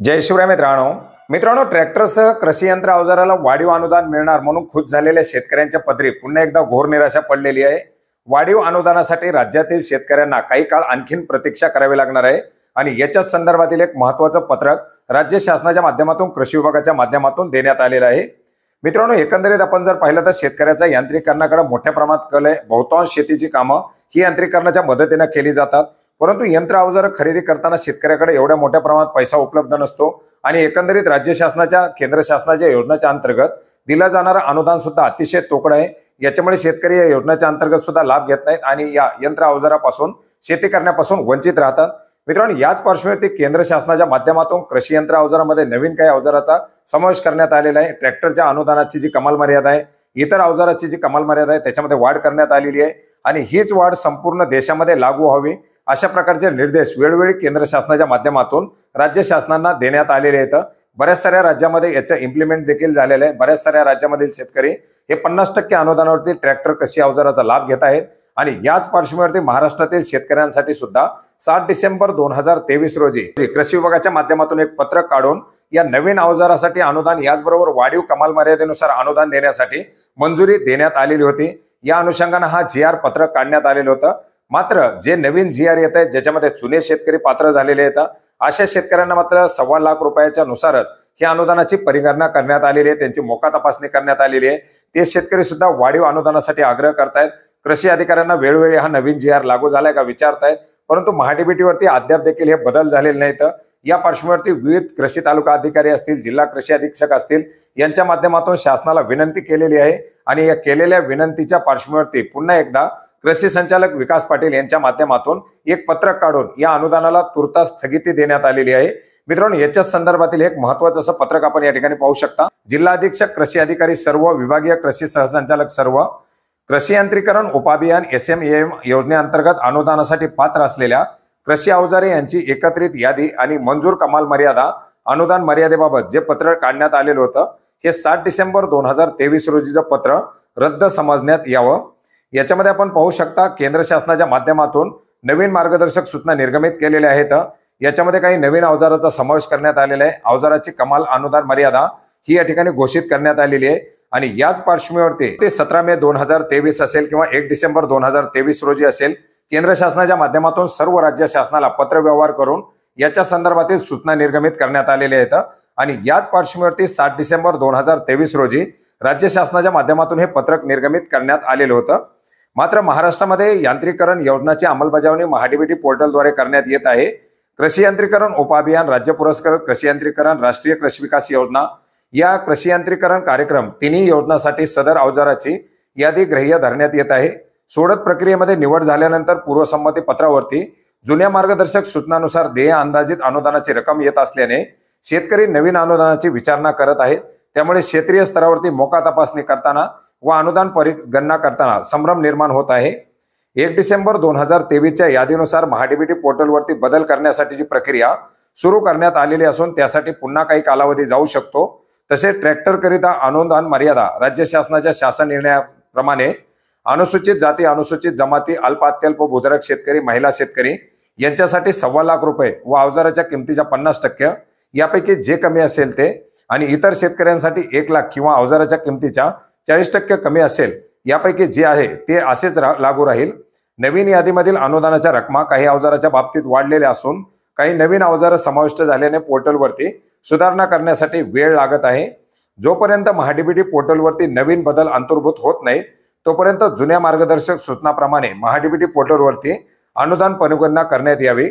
जय शिवराय मित्रांनो ट्रॅक्टरसह कृषी यंत्र अवजाराला वाढीव अनुदान मिळणार म्हणून खुश झालेल्या शेतकऱ्यांच्या पदरी पुन्हा एकदा घोर निराशा पडलेली आहे। वाढीव अनुदानासाठी राज्यातील शेतकऱ्यांना काही काळ आणखीन प्रतीक्षा करावी लागणार आहे आणि याच्या संदर्भातील एक महत्त्वाचं पत्रक राज्य शासनाच्या माध्यमातून कृषी विभागाच्या माध्यमातून देण्यात आलेलं आहे। मित्रांनो, एकंदरीत आपण जर पाहिलं तर शेतकऱ्याचा यांत्रिकीकरणाकडे मोठ्या प्रमाणात कल आहे। बहुतांश शेतीची कामं ही यांत्रिकीकरणाच्या मदतीने केली जातात, परंतु यंत्र अवजार खरेदी करताना शेतकऱ्याकडे एवढ्या मोठ्या प्रमाणात पैसा उपलब्ध नसतो आणि एकंदरीत राज्य शासनाच्या केंद्र शासनाच्या योजनेच्या अंतर्गत दिला जाणारा अनुदान सुद्धा अतिशय तोकडं आहे। याच्यामुळे शेतकरी या योजनेच्या अंतर्गत सुद्धा लाभ घेत नाहीत आणि या यंत्र अवजारापासून शेती करण्यापासून वंचित राहतात। मित्रांनो, याच पार्श्वभूमीवरती केंद्र शासनाच्या माध्यमातून कृषी यंत्र अवजारामध्ये नवीन काही अवजाराचा समावेश करण्यात आलेला आहे। ट्रॅक्टरच्या अनुदानाची जी कमाल मर्यादा आहे, इतर अवजाराची जी कमाल मर्यादा आहे त्याच्यामध्ये वाढ करण्यात आलेली आहे आणि हीच वाढ संपूर्ण देशामध्ये लागू व्हावी अशा प्रकारचे निर्देश वेळोवेळी केंद्र शासनाच्या माध्यमातून राज्य शासनांना देण्यात आलेले आहेत। बऱ्याच साऱ्या राज्यामध्ये याचं इम्प्लिमेंट देखील झालेलं आहे। बऱ्याच साऱ्या राज्यामधील शेतकरी हे 50% अनुदानावरती ट्रॅक्टर कृषी अवजाराचा लाभ घेत आहेत आणि याच पार्श्वभूमीवरती महाराष्ट्रातील शेतकऱ्यांसाठी सुद्धा 7 डिसेंबर 2023 रोजी कृषी विभागाच्या माध्यमातून एक पत्रक काढून या नवीन अवजारासाठी अनुदान याचबरोबर वाढीव कमाल मर्यादेनुसार अनुदान देण्यासाठी मंजुरी देण्यात आलेली होती। या अनुषंगाने हा GR पत्रक काढण्यात आलेलं होतं। मात्र जे नवीन GR येत आहेत ज्याच्यामध्ये जुने शेतकरी पात्र झालेले आहेत अशा शेतकऱ्यांना मात्र 1.25 लाख रुपयाच्या नुसारच ही अनुदानाची परिगणना करण्यात आलेली आहे, त्यांची मोका तपासणी करण्यात आलेली आहे। ते शेतकरी सुद्धा वाढीव अनुदानासाठी आग्रह करतायत। कृषी अधिकाऱ्यांना वेळोवेळी हा नवीन GR लागू झालाय का विचारतायत, परंतु महाडीबीटी वरती अद्याप देखील हे बदल झालेले नाहीत। या पार्श्वभूमीवरती विविध कृषी तालुका अधिकारी असतील, जिल्हा कृषी अधीक्षक असतील यांच्या माध्यमातून शासनाला विनंती केलेली आहे आणि या केलेल्या विनंतीच्या पार्श्वभूमीवरती पुन्हा एकदा कृषी संचालक विकास पाटील यांच्या माध्यमातून एक पत्रक काढून या अनुदानाला तुर्तास स्थगिती देण्यात आलेली आहे। मित्रांनो, याच्या संदर्भातील एक महत्त्वाचं असं पत्रक आपण या ठिकाणी पाहू शकता। जिल्हा अधीक्षक, कृषी अधिकारी सर्व, विभागीय कृषी सहसंचालक सर्व, कृषी यांत्रिकीकरण उपाभियान SMAM योजनेअंतर्गत अनुदानासाठी पात्र असलेल्या कृषी अवजारे यांची एकत्रित यादी आणि मंजूर कमाल मर्यादा अनुदान मर्यादेबाबत जे पत्र काढण्यात आलेलं होतं हे 7 डिसेंबर 2023 रोजीचं पत्र रद्द समजण्यात यावं। याच्यामध्ये आपण पाहू शकता केंद्र शासनाच्या माध्यमातून नवीन मार्गदर्शक सूचना निर्गमित केलेल्या आहेत। याच्यामध्ये काही नवीन अवजाराचा समावेश करण्यात आलेला आहे। अवजाराची कमाल अनुदान मर्यादा ही या ठिकाणी घोषित करण्यात आलेली आहे आणि याच पार्श्वभूमीवरती ते 17 मे 2023 असेल किंवा 1 डिसेंबर 2023 रोजी असेल, केंद्र शासनाच्या माध्यमातून सर्व राज्य शासनाला पत्र व्यवहार करून याच्या संदर्भातील सूचना निर्गमित करण्यात आलेल्या आहेत आणि याच पार्श्वभूमीवरती 7 डिसेंबर 2023 रोजी राज्य शासनाच्या माध्यमातून हे पत्रक निर्गमित करण्यात आलेलं होतं। मात्र महाराष्ट्रामध्ये यांत्रिकीकरण योजनाची अंमलबजावणी महाडीबीटी पोर्टलद्वारे करण्यात येत आहे। कृषी यांत्रिकीकरण उपाभियान, राज्य पुरस्कृत कृषी यांत्रिकीकरण, राष्ट्रीय कृषी विकास योजना या कृषी यांत्रिकीकरण कार्यक्रम तिन्ही योजनांसाठी सदर अवजाराची यादी ग्राह्य धरण्यात येत आहे। सोडत प्रक्रियेमध्ये निवड झाल्यानंतर पूर्वसंमती पत्रावरती जुन्या मार्गदर्शक सूचनानुसार देय अंदाजित अनुदानाची रक्कम येत असल्याने शेतकरी नवीन अनुदानाची विचारणा करत आहेत। त्यामुळे क्षेत्रीय स्तरावरती मोका तपासणी करताना व अनुदान परिगणना करताना संभ्रम निर्माण होत आहे। 1 डिसेंबर 2023च्या यादीनुसार महाडीबीटी पोर्टलवरती बदल करण्यासाठीची प्रक्रिया सुरू करण्यात आलेली असून त्यासाठी पुन्हा काही कालावधी जाऊ शकतो। तसेच ट्रॅक्टरकरिता अनुदान मर्यादा राज्य शासनाच्या शासन निर्णयाप्रमाणे अनुसूचित जाती, अनुसूचित जमाती, अल्प अत्यल्प भूधारक शेतकरी, महिला शेतकरी यांच्यासाठी 1.25 लाख रुपये व अवजाराच्या किमतीच्या 50% यापैकी जे कमी असेल ते आणि इतर शेतकऱ्यांसाठी 1 लाख किंवा अवजाराच्या किमतीच्या 40% कमी असेल यापैकी जे आहे ते असेच लागू राहील। नवीन यादीमधील अनुदानाच्या रकमा काही अवजाराच्या बाबतीत वाढलेल्या असून काही नवीन अवजार समाविष्ट झाल्याने पोर्टलवरती सुधारणा करण्यासाठी वेळ लागत आहे। जोपर्यंत महाडीबीटी पोर्टलवरती नवीन बदल अंतर्भूत होत नाहीत तोपर्यंत जुन्या मार्गदर्शक सूचनाप्रमाणे महाडीबीटी पोर्टलवरती अनुदान परिगणना करण्यात यावी।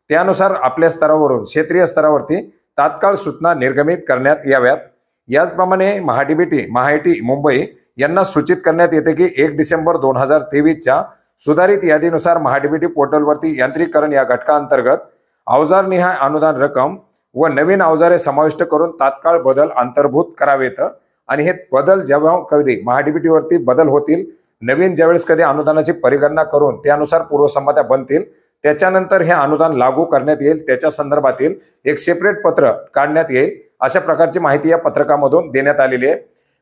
त्यानुसार आपल्या स्तरावरून क्षेत्रीय स्तरावरती तात्काळ सूचना निर्गमित करण्यात याव्यात। याचप्रमाणे महाडीबीटी, महाआयटी मुंबई यांना सूचित करण्यात येते की 1 डिसेंबर 2023च्या सुधारित यादीनुसार महाडीबीटी पोर्टलवरती यांत्रिकीकरण या घटकाअंतर्गत अवजारनिहाय अनुदान रक्कम व नवीन अवजारे समाविष्ट करून तात्काळ बदल अंतर्भूत करावेत आणि हे बदल जेव्हा कधी महाडीबीटीवरती बदल होतील, नवीन ज्यावेळेस कधी अनुदानाची परिगणना करून त्यानुसार पूर्वसंमत्या बनतील त्याच्यानंतर हे अनुदान लागू करण्यात येईल, त्याच्या संदर्भातील एक सेपरेट पत्र काढण्यात येईल अशा प्रकारची माहिती या पत्रकामधून देण्यात आलेली आहे।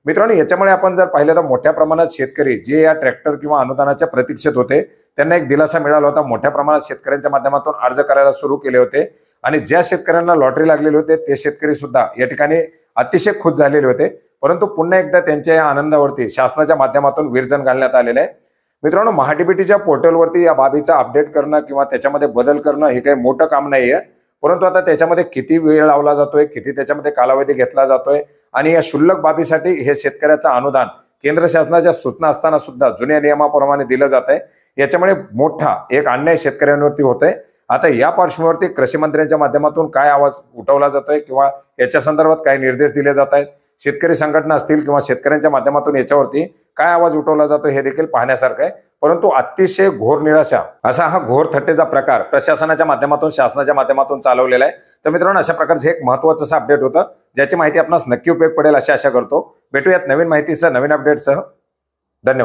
मित्रांनो, याच्यामुळे आपण जर पाहिलं तर मोठ्या प्रमाणात शेतकरी जे या ट्रॅक्टर किंवा अनुदानाच्या प्रतीक्षेत होते त्यांना एक दिलासा मिळाला होता। मोठ्या प्रमाणात शेतकऱ्यांच्या माध्यमातून अर्ज करायला सुरू केले होते आणि ज्या शेतकऱ्यांना लॉटरी लागलेली होते ते शेतकरी सुद्धा या ठिकाणी अतिशय खुश झालेले होते। परंतु पुन्हा एकदा त्यांच्या या आनंदावरती शासनाच्या माध्यमातून विरजण घालण्यात आलेलं आहे। मित्रांनो, महाडीबीटीच्या पोर्टलवरती या बाबीचा अपडेट करणं किंवा त्याच्यामध्ये बदल करणं हे काही मोठं काम नाहीये, परंतु आता त्याच्यामध्ये किती वेळ लावला जातोय, किती त्याच्यामध्ये कालावधी घेतला जातोय आणि या क्षुल्लक बाबीसाठी हे शेतकऱ्याचं अनुदान केंद्र शासनाच्या सूचना असताना सुद्धा जुन्या नियमाप्रमाणे दिलं जात आहे। याच्यामुळे मोठा एक अन्याय शेतकऱ्यांवरती होतोय। आता या पार्श्वभूमीवरती कृषी मंत्र्यांच्या माध्यमातून काय आवाज उठवला जातोय किंवा याच्या संदर्भात काय निर्देश दिले जात आहेत, शेतकरी संघटना असतील किंवा शेतकऱ्यांच्या माध्यमातून याच्यावरती काय आवाज उठवला जातो हे देखील पाहण्यासारखं आहे। परंतु अतिशय घोर निराशा असा हा घोर थट्टेचा प्रकार प्रशासनाच्या माध्यमातून शासनाच्या माध्यमातून चालवलेला आहे। तर मित्रांनो, अशा प्रकारचं एक महत्त्वाचं असं अपडेट होतं ज्याची माहिती आपणास नक्की उपयोग पडेल अशी आशा करतो। भेटूयात नवीन माहितीसह नवीन अपडेटसह। धन्यवाद।